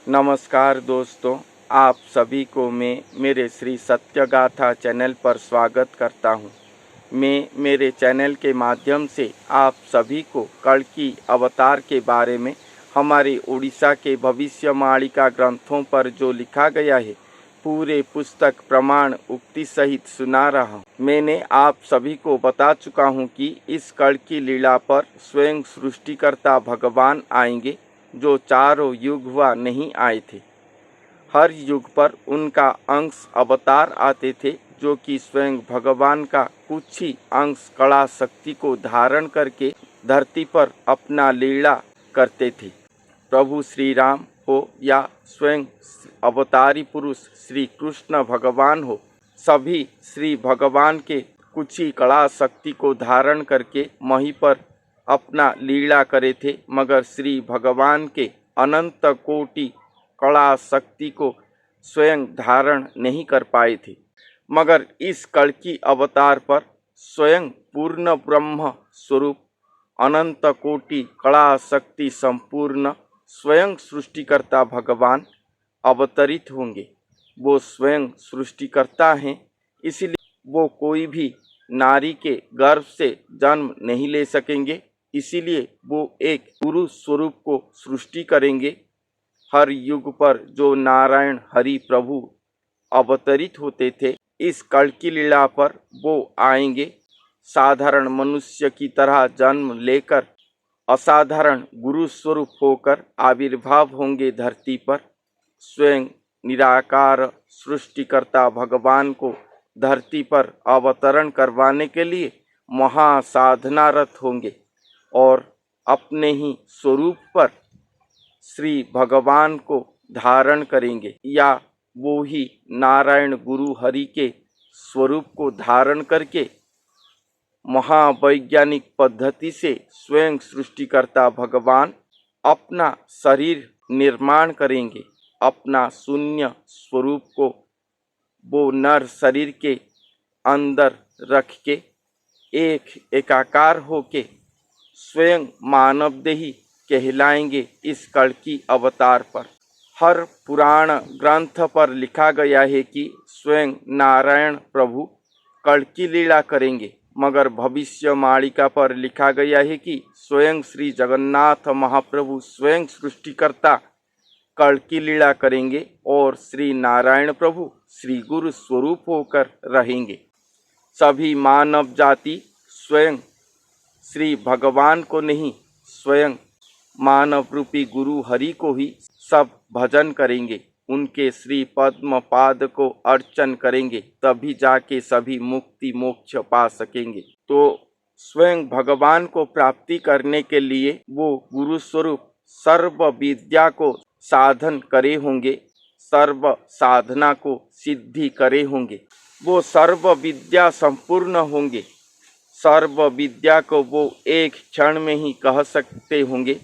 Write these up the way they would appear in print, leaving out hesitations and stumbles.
नमस्कार दोस्तों, आप सभी को मैं मेरे श्री सत्यगाथा चैनल पर स्वागत करता हूं। मैं मेरे चैनल के माध्यम से आप सभी को कल्कि अवतार के बारे में हमारे उड़ीसा के भविष्यवाणिका ग्रंथों पर जो लिखा गया है पूरे पुस्तक प्रमाण उक्ति सहित सुना रहा हूँ। मैंने आप सभी को बता चुका हूँ कि इस कल्कि लीला पर स्वयं सृष्टिकर्ता भगवान आएंगे जो चारों युग हुआ नहीं आए थे। हर युग पर उनका अंश अवतार आते थे जो कि स्वयं भगवान का कुछ ही अंश कला शक्ति को धारण करके धरती पर अपना लीला करते थे। प्रभु श्री राम हो या स्वयं अवतारी पुरुष श्री कृष्ण भगवान हो, सभी श्री भगवान के कुछ ही कला शक्ति को धारण करके वहीं पर अपना लीला करे थे, मगर श्री भगवान के अनंत कोटि कला शक्ति को स्वयं धारण नहीं कर पाए थे। मगर इस कल्कि अवतार पर स्वयं पूर्ण ब्रह्म स्वरूप अनंत कोटि कला शक्ति संपूर्ण स्वयं सृष्टिकर्ता भगवान अवतरित होंगे। वो स्वयं सृष्टिकर्ता हैं, इसलिए वो कोई भी नारी के गर्भ से जन्म नहीं ले सकेंगे। इसीलिए वो एक पुरुष स्वरूप को सृष्टि करेंगे। हर युग पर जो नारायण हरि प्रभु अवतरित होते थे, इस कल्कि लीला पर वो आएंगे। साधारण मनुष्य की तरह जन्म लेकर असाधारण गुरु स्वरूप होकर आविर्भाव होंगे धरती पर। स्वयं निराकार सृष्टिकर्ता भगवान को धरती पर अवतरण करवाने के लिए महासाधनारत होंगे और अपने ही स्वरूप पर श्री भगवान को धारण करेंगे, या वो ही नारायण गुरु हरि के स्वरूप को धारण करके महावैज्ञानिक पद्धति से स्वयं सृष्टिकर्ता भगवान अपना शरीर निर्माण करेंगे। अपना शून्य स्वरूप को वो नर शरीर के अंदर रख के एक एकाकार होके स्वयं मानवदेही कहलाएंगे। इस कल्कि अवतार पर हर पुराण ग्रंथ पर लिखा गया है कि स्वयं नारायण प्रभु कल्कि लीला करेंगे, मगर भविष्यवाणिका पर लिखा गया है कि स्वयं श्री जगन्नाथ महाप्रभु स्वयं सृष्टिकर्ता कल्कि लीला करेंगे और श्री नारायण प्रभु श्री गुरु स्वरूप होकर रहेंगे। सभी मानव जाति स्वयं श्री भगवान को नहीं, स्वयं मानव रूपी गुरु हरि को ही सब भजन करेंगे। उनके श्री पद्म पाद को अर्चन करेंगे, तभी जाके सभी मुक्ति मोक्ष पा सकेंगे। तो स्वयं भगवान को प्राप्ति करने के लिए वो गुरु स्वरूप सर्व विद्या को साधन करे होंगे, सर्व साधना को सिद्धि करे होंगे। वो सर्व विद्या संपूर्ण होंगे। सर्व विद्या को वो एक क्षण में ही कह सकते होंगे।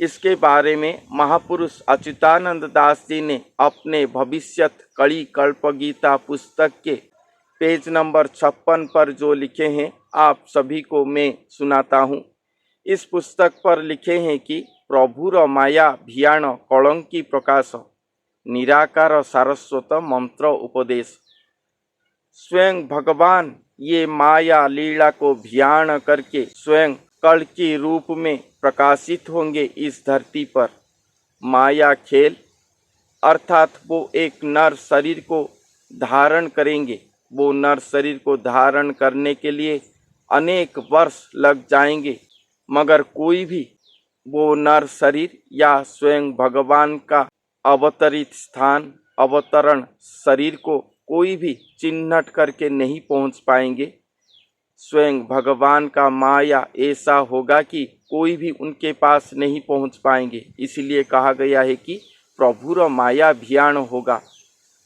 इसके बारे में महापुरुष अच्युतानंद दास जी ने अपने भविष्यत कड़ी कल्प गीता पुस्तक के पेज नंबर 56 पर जो लिखे हैं, आप सभी को मैं सुनाता हूँ। इस पुस्तक पर लिखे हैं कि प्रभुर माया भियाण कलंकी प्रकाश निराकार सारस्वत मंत्र उपदेश। स्वयं भगवान ये माया लीला को भियाण करके स्वयं कल्कि रूप में प्रकाशित होंगे इस धरती पर। माया खेल अर्थात वो एक नर शरीर को धारण करेंगे। वो नर शरीर को धारण करने के लिए अनेक वर्ष लग जाएंगे, मगर कोई भी वो नर शरीर या स्वयं भगवान का अवतरित स्थान अवतरण शरीर को कोई भी चिन्हट करके नहीं पहुंच पाएंगे। स्वयं भगवान का माया ऐसा होगा कि कोई भी उनके पास नहीं पहुंच पाएंगे। इसलिए कहा गया है कि प्रभुर माया भियाण होगा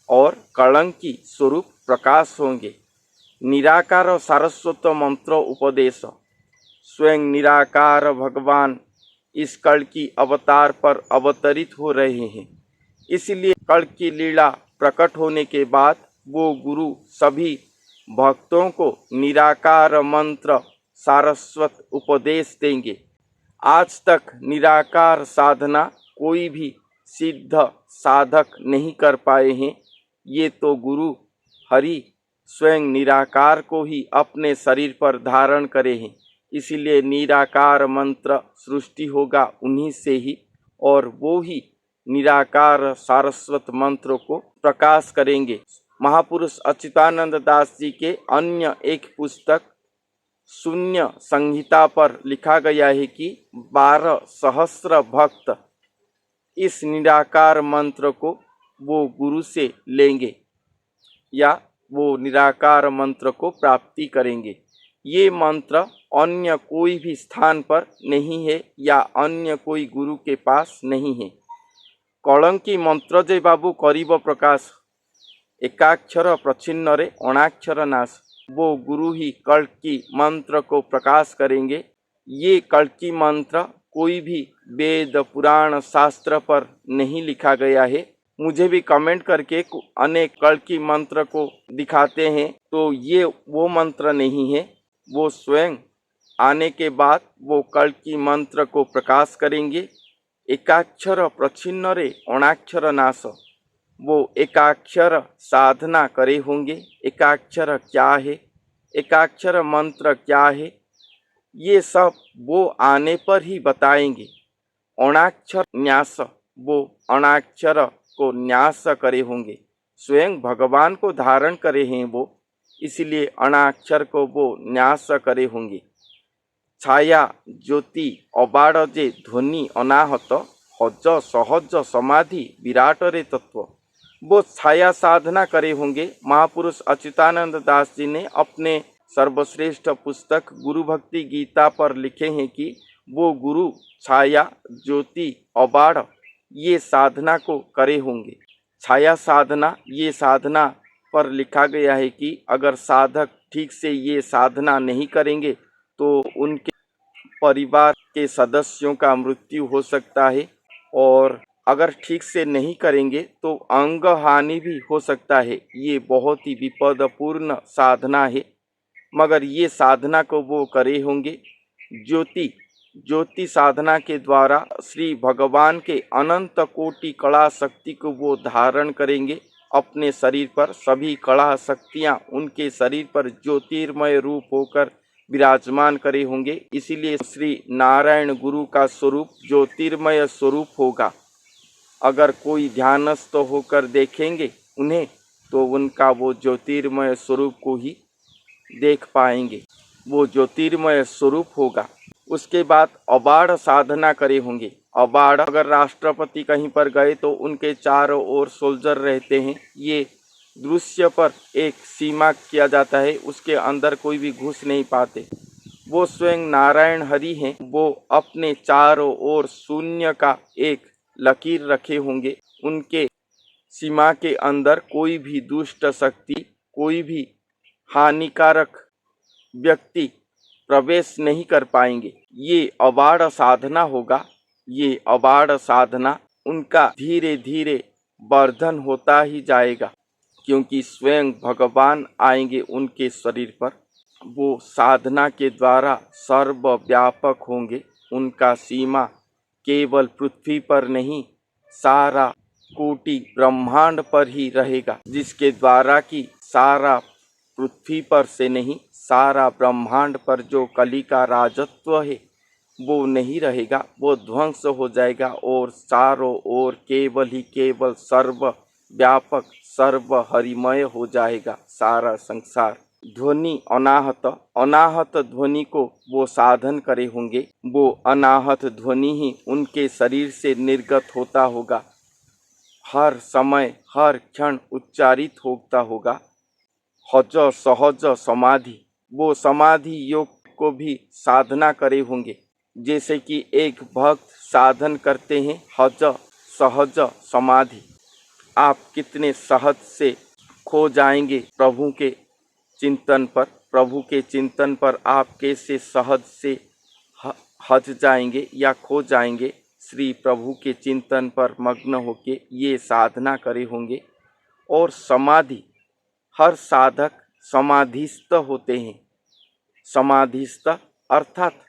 और कलंकी स्वरूप प्रकाश होंगे। निराकार सारस्वत मंत्र उपदेश। स्वयं निराकार भगवान इस कल्कि अवतार पर अवतरित हो रहे हैं। इसलिए कल्कि लीला प्रकट होने के बाद वो गुरु सभी भक्तों को निराकार मंत्र सारस्वत उपदेश देंगे। आज तक निराकार साधना कोई भी सिद्ध साधक नहीं कर पाए हैं। ये तो गुरु हरि स्वयं निराकार को ही अपने शरीर पर धारण करे हैं। इसीलिए निराकार मंत्र सृष्टि होगा उन्हीं से ही, और वो ही निराकार सारस्वत मंत्र को प्रकाश करेंगे। महापुरुष अच्युतानंद दास जी के अन्य एक पुस्तक शून्य संहिता पर लिखा गया है कि 12 सहस्र भक्त इस निराकार मंत्र को वो गुरु से लेंगे या वो निराकार मंत्र को प्राप्ति करेंगे। ये मंत्र अन्य कोई भी स्थान पर नहीं है या अन्य कोई गुरु के पास नहीं है। कलंकी मंत्र जे बाबू करिब प्रकाश, एकाक्षर प्रच्छिन्न रे अणाक्षर नाश। वो गुरु ही कल्की मंत्र को प्रकाश करेंगे। ये कल्की मंत्र कोई भी वेद पुराण शास्त्र पर नहीं लिखा गया है। मुझे भी कमेंट करके अनेक कल्की मंत्र को दिखाते हैं, तो ये वो मंत्र नहीं है। वो स्वयं आने के बाद वो कल्की मंत्र को प्रकाश करेंगे। एकाक्षर प्रच्छिन्न रे अणाक्षर नाश। वो एकाक्षर साधना करे होंगे। एकाक्षर क्या है, एकाक्षर मंत्र क्या है, ये सब वो आने पर ही बताएंगे। अणाक्षर न्यास, वो अणाक्षर को न्यास करे होंगे। स्वयं भगवान को धारण करे हैं वो, इसलिए अणाक्षर को वो न्यास करे होंगे। छाया ज्योति अबाड़ जे ध्वनि अनाहत, हज सहज समाधि विराट रे तत्व। वो छाया साधना करे होंगे। महापुरुष अच्युतानंद दास जी ने अपने सर्वश्रेष्ठ पुस्तक गुरु भक्ति गीता पर लिखे हैं कि वो गुरु छाया ज्योति अबाड़ ये साधना को करे होंगे। छाया साधना, ये साधना पर लिखा गया है कि अगर साधक ठीक से ये साधना नहीं करेंगे तो उनके परिवार के सदस्यों का मृत्यु हो सकता है, और अगर ठीक से नहीं करेंगे तो अंग हानि भी हो सकता है। ये बहुत ही विपदपूर्ण साधना है, मगर ये साधना को वो करे होंगे। ज्योति साधना के द्वारा श्री भगवान के अनंत कोटि कला शक्ति को वो धारण करेंगे अपने शरीर पर। सभी कला शक्तियाँ उनके शरीर पर ज्योतिर्मय रूप होकर विराजमान करे होंगे। इसीलिए श्री नारायण गुरु का स्वरूप ज्योतिर्मय स्वरूप होगा। अगर कोई ध्यानस्थ होकर देखेंगे उन्हें तो उनका वो ज्योतिर्मय स्वरूप को ही देख पाएंगे। वो ज्योतिर्मय स्वरूप होगा। उसके बाद अबाड़ साधना करे होंगे। अबाड़, अगर राष्ट्रपति कहीं पर गए तो उनके चारों ओर सोल्जर रहते हैं। ये दृश्य पर एक सीमा किया जाता है, उसके अंदर कोई भी घुस नहीं पाते। वो स्वयं नारायण हरि हैं। वो अपने चारों ओर शून्य का एक लकीर रखे होंगे। उनके सीमा के अंदर कोई भी दुष्ट शक्ति, कोई भी हानिकारक व्यक्ति प्रवेश नहीं कर पाएंगे। ये अबाड़ साधना होगा। ये अबाड़ साधना उनका धीरे धीरे वर्धन होता ही जाएगा, क्योंकि स्वयं भगवान आएंगे उनके शरीर पर। वो साधना के द्वारा सर्वव्यापक होंगे। उनका सीमा केवल पृथ्वी पर नहीं, सारा कोटि ब्रह्मांड पर ही रहेगा, जिसके द्वारा कि सारा पृथ्वी पर से नहीं, सारा ब्रह्मांड पर जो कली का राजत्व है वो नहीं रहेगा, वो ध्वंस हो जाएगा और चारों ओर केवल ही केवल सर्व व्यापक सर्व हरिमय हो जाएगा सारा संसार। ध्वनि अनाहत, अनाहत ध्वनि को वो साधन करे होंगे। वो अनाहत ध्वनि ही उनके शरीर से निर्गत होता होगा, हर समय हर क्षण उच्चारित होता होगा। हज सहज समाधि, वो समाधि योग को भी साधना करे होंगे। जैसे कि एक भक्त साधन करते हैं हज सहज समाधि। आप कितने सहज से खो जाएंगे प्रभु के चिंतन पर। प्रभु के चिंतन पर आप कैसे सहज से हज जाएंगे या खो जाएंगे, श्री प्रभु के चिंतन पर मग्न होके ये साधना करे होंगे। और समाधि, हर साधक समाधिस्थ होते हैं। समाधिस्थ अर्थात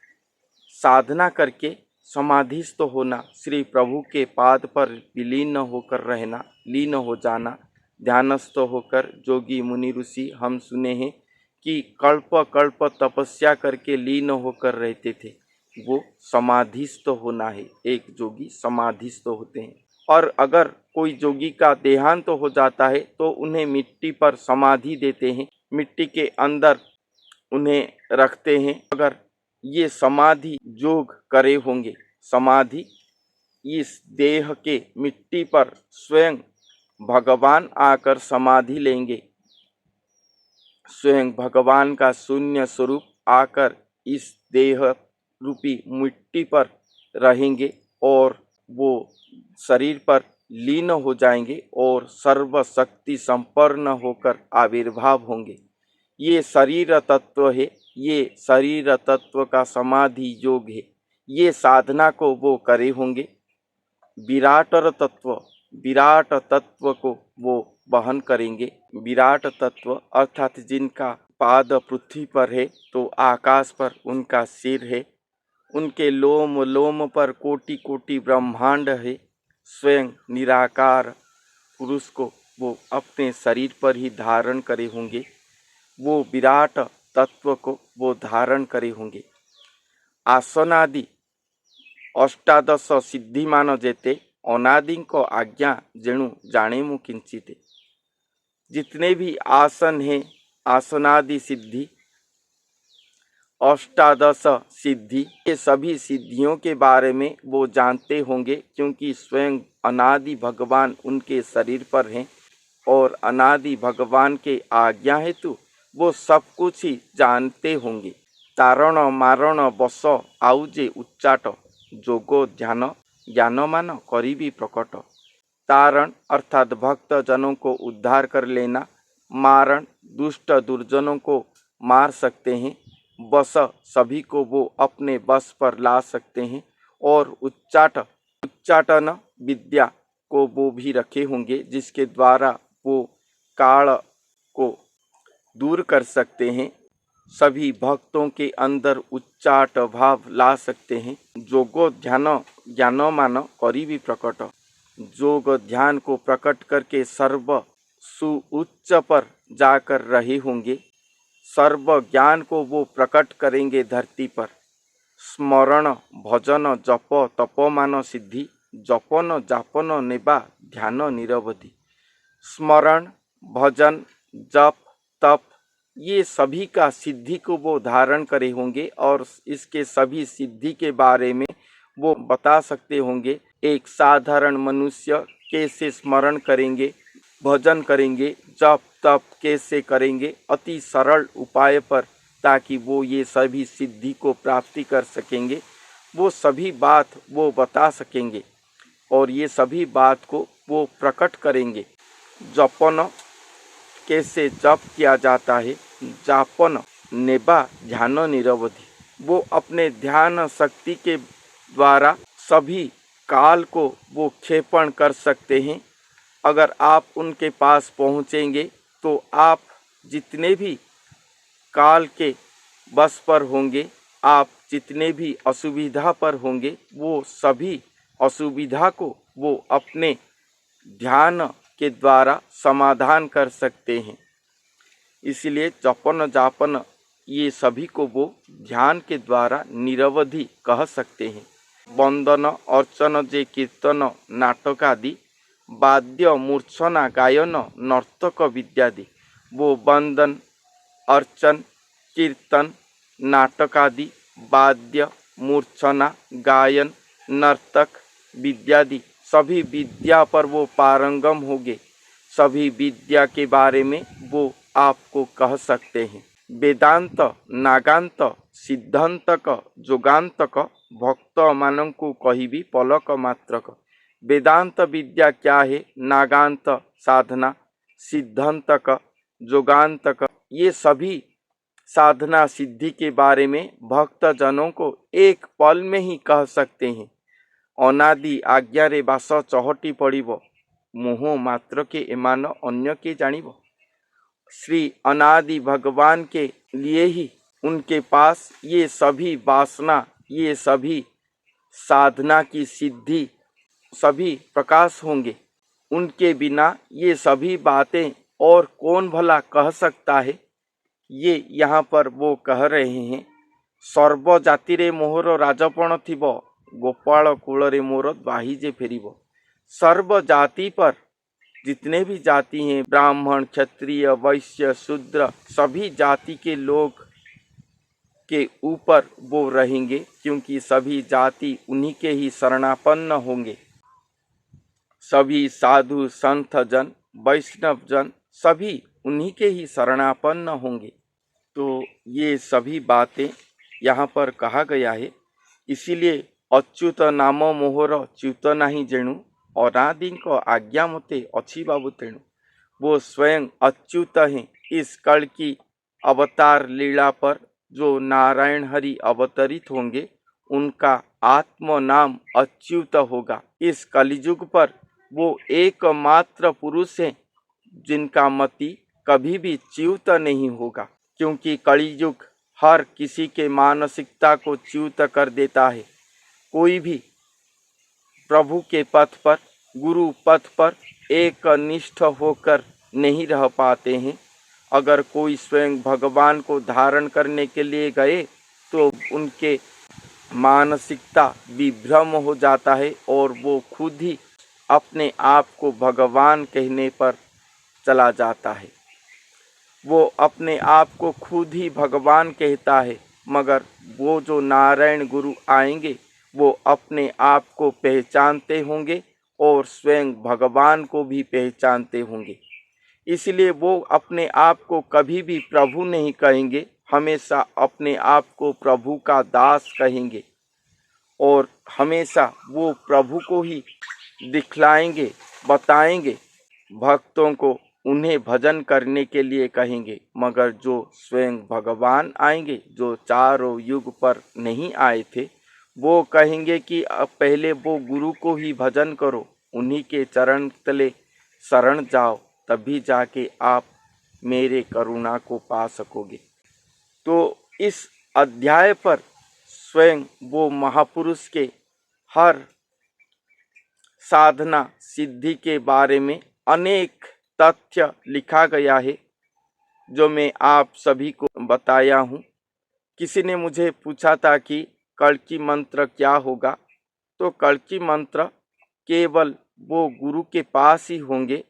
साधना करके समाधिस्थ होना, श्री प्रभु के पाद पर विलीन होकर रहना, लीन हो जाना, ध्यानस्थ होकर जोगी मुनि ऋषि हम सुने हैं कि कल्प कल्प तपस्या करके लीन होकर रहते थे, वो समाधिस्थ होना है। एक जोगी समाधिस्थ होते हैं। और अगर कोई जोगी का देहांत हो जाता है तो उन्हें मिट्टी पर समाधि देते हैं, मिट्टी के अंदर उन्हें रखते हैं। अगर ये समाधि योग करे होंगे, समाधि इस देह के मिट्टी पर स्वयं भगवान आकर समाधि लेंगे, स्वयं भगवान का शून्य स्वरूप आकर इस देह रूपी मिट्टी पर रहेंगे और वो शरीर पर लीन हो जाएंगे और सर्वशक्ति संपन्न होकर आविर्भाव होंगे। ये शरीर तत्व है, ये शरीर तत्व का समाधि योग है। ये साधना को वो करे होंगे। विराट तत्व को वो वहन करेंगे। विराट तत्व अर्थात जिनका पाद पृथ्वी पर है तो आकाश पर उनका सिर है, उनके लोम लोम पर कोटि कोटि ब्रह्मांड है। स्वयं निराकार पुरुष को वो अपने शरीर पर ही धारण करे होंगे, वो विराट तत्व को वो धारण करे होंगे। आसनादि अष्टादश सिद्धिमान जेते अनादि को आज्ञा जेणु जाने मु किंचित। जितने भी आसन हैं, आसनादि सिद्धि, अष्टादश सिद्धि, ये सभी सिद्धियों के बारे में वो जानते होंगे, क्योंकि स्वयं अनादि भगवान उनके शरीर पर हैं और अनादि भगवान के आज्ञा हेतु वो सब कुछ ही जानते होंगे। तारण मारण बस आउजे उच्चाट, जोगो ध्यान ज्ञानमान करीबी प्रकट। तारण अर्थात भक्त जनों को उद्धार कर लेना, मारण दुष्ट दुर्जनों को मार सकते हैं, बस सभी को वो अपने बस पर ला सकते हैं, और उच्चाटन विद्या को वो भी रखे होंगे जिसके द्वारा वो काल को दूर कर सकते हैं, सभी भक्तों के अंदर उच्चाट भाव ला सकते हैं। जोगो ध्यान ज्ञानमान करीबी प्रकट, जोग ध्यान को प्रकट करके सर्व सुउच्च पर जाकर रहे होंगे, सर्व ज्ञान को वो प्रकट करेंगे धरती पर। स्मरण भजन जप तपमान सिद्धि, जपन जापन नेबा ध्यान निरवधि। स्मरण भजन जप तप ये सभी का सिद्धि को वो धारण करे होंगे और इसके सभी सिद्धि के बारे में वो बता सकते होंगे। एक साधारण मनुष्य कैसे स्मरण करेंगे, भजन करेंगे, जप तप कैसे करेंगे अति सरल उपाय पर, ताकि वो ये सभी सिद्धि को प्राप्ति कर सकेंगे, वो सभी बात वो बता सकेंगे और ये सभी बात को वो प्रकट करेंगे। जपन कैसे जप किया जाता है, जापन नेबा ध्यान निरवधि, वो अपने ध्यान शक्ति के द्वारा सभी काल को वो क्षेपण कर सकते हैं। अगर आप उनके पास पहुँचेंगे तो आप जितने भी काल के बस पर होंगे, आप जितने भी असुविधा पर होंगे, वो सभी असुविधा को वो अपने ध्यान के द्वारा समाधान कर सकते हैं। इसलिए जपन जापन ये सभी को वो ध्यान के द्वारा निरवधि कह सकते हैं। वंदन अर्चन जे कीर्तन नाटक आदि, वाद्य मूर्छना गायन नर्तक विद्यादि, वो वंदन अर्चन कीर्तन नाटक आदि, वाद्य मूर्छना गायन नर्तक विद्यादि सभी विद्या पर वो पारंगम होंगे, सभी विद्या के बारे में वो आपको कह सकते हैं। वेदांत नागांत सिद्धांतक जोगांतक भक्त मानंकु कहिबी पलक मात्रक। वेदांत विद्या क्या है, नागांत साधना, सिद्धांतक जोगांतक, ये सभी साधना सिद्धि के बारे में भक्त जनों को एक पल में ही कह सकते हैं। अनादि आज्ञा रे बास चहटी पड़िब, मोह मात्र के एमान अन्य के जानिब। श्री अनादि भगवान के लिए ही उनके पास ये सभी वासना, ये सभी साधना की सिद्धि सभी प्रकाश होंगे। उनके बिना ये सभी बातें और कौन भला कह सकता है। ये यहाँ पर वो कह रहे हैं, सर्व जातिरे मोहर राजपण थिब, गोपाल कूଳରେ मोर बाहिजे फेरिब। सर्व जाति पर जितने भी जाति हैं, ब्राह्मण, क्षत्रिय, वैश्य, शूद्र, सभी जाति के लोग के ऊपर वो रहेंगे, क्योंकि सभी जाति उन्हीं के ही शरणापन्न होंगे। सभी साधु संत जन, वैष्णव जन सभी उन्हीं के ही शरणापन्न होंगे। तो ये सभी बातें यहाँ पर कहा गया है। इसीलिए अच्युत नाम मोहर च्युत नहीं जेणु, अनादिक आज्ञा मते अच्छी बाबू तेणु। वो स्वयं अच्युत हैं। इस कल की अवतार लीला पर जो नारायण हरि अवतरित होंगे, उनका आत्म नाम अच्युत होगा। इस कलियुग पर वो एकमात्र पुरुष हैं जिनका मति कभी भी च्युत नहीं होगा, क्योंकि कलियुग हर किसी के मानसिकता को च्युत कर देता है। कोई भी प्रभु के पथ पर, गुरु पथ पर एक निष्ठ होकर नहीं रह पाते हैं। अगर कोई स्वयं भगवान को धारण करने के लिए गए तो उनके मानसिकता विभ्रम हो जाता है और वो खुद ही अपने आप को भगवान कहने पर चला जाता है। वो अपने आप को खुद ही भगवान कहता है, मगर वो जो नारायण गुरु आएंगे वो अपने आप को पहचानते होंगे और स्वयं भगवान को भी पहचानते होंगे। इसलिए वो अपने आप को कभी भी प्रभु नहीं कहेंगे, हमेशा अपने आप को प्रभु का दास कहेंगे और हमेशा वो प्रभु को ही दिखलाएंगे, बताएंगे, भक्तों को उन्हें भजन करने के लिए कहेंगे। मगर जो स्वयं भगवान आएंगे, जो चारों युग पर नहीं आए थे, वो कहेंगे कि अब पहले वो गुरु को ही भजन करो, उन्हीं के चरण तले शरण जाओ, तभी जाके आप मेरे करुणा को पा सकोगे। तो इस अध्याय पर स्वयं वो महापुरुष के हर साधना सिद्धि के बारे में अनेक तथ्य लिखा गया है, जो मैं आप सभी को बताया हूँ। किसी ने मुझे पूछा था कि कल्कि मंत्र क्या होगा, तो कल्कि मंत्र केवल वो गुरु के पास ही होंगे,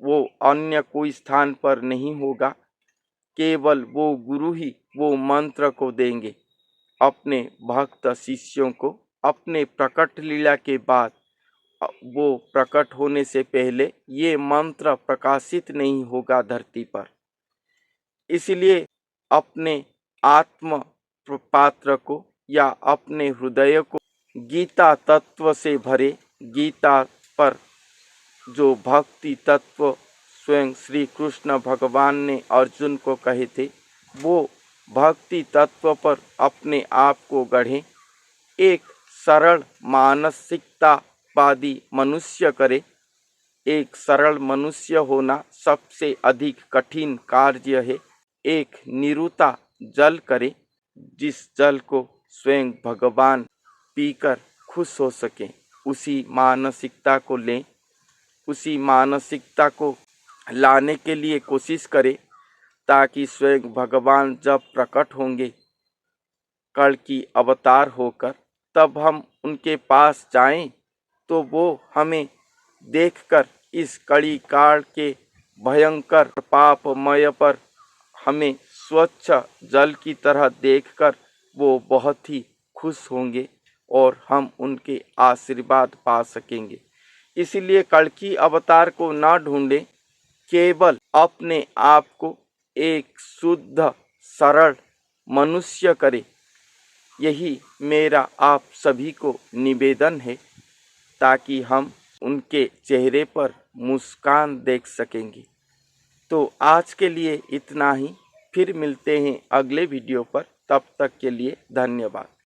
वो अन्य कोई स्थान पर नहीं होगा। केवल वो गुरु ही वो मंत्र को देंगे अपने भक्त शिष्यों को। अपने प्रकट लीला के बाद, वो प्रकट होने से पहले ये मंत्र प्रकाशित नहीं होगा धरती पर। इसलिए अपने आत्म पात्र को या अपने हृदय को गीता तत्व से भरे। गीता पर जो भक्ति तत्व स्वयं श्री कृष्ण भगवान ने अर्जुन को कहे थे, वो भक्ति तत्व पर अपने आप को गढ़ें। एक सरल मानसिकतावादी मनुष्य करे। एक सरल मनुष्य होना सबसे अधिक कठिन कार्य है। एक निरुता जल करे, जिस जल को स्वयं भगवान पीकर खुश हो सके। उसी मानसिकता को लें, उसी मानसिकता को लाने के लिए कोशिश करें, ताकि स्वयं भगवान जब प्रकट होंगे कल की अवतार होकर, तब हम उनके पास जाएं तो वो हमें देखकर इस कड़ी काल के भयंकर पापमय पर हमें स्वच्छ जल की तरह देखकर वो बहुत ही खुश होंगे और हम उनके आशीर्वाद पा सकेंगे। इसलिए कल्कि अवतार को न ढूंढें, केवल अपने आप को एक शुद्ध सरल मनुष्य करें। यही मेरा आप सभी को निवेदन है, ताकि हम उनके चेहरे पर मुस्कान देख सकेंगे। तो आज के लिए इतना ही। फिर मिलते हैं अगले वीडियो पर। तब तक के लिए धन्यवाद।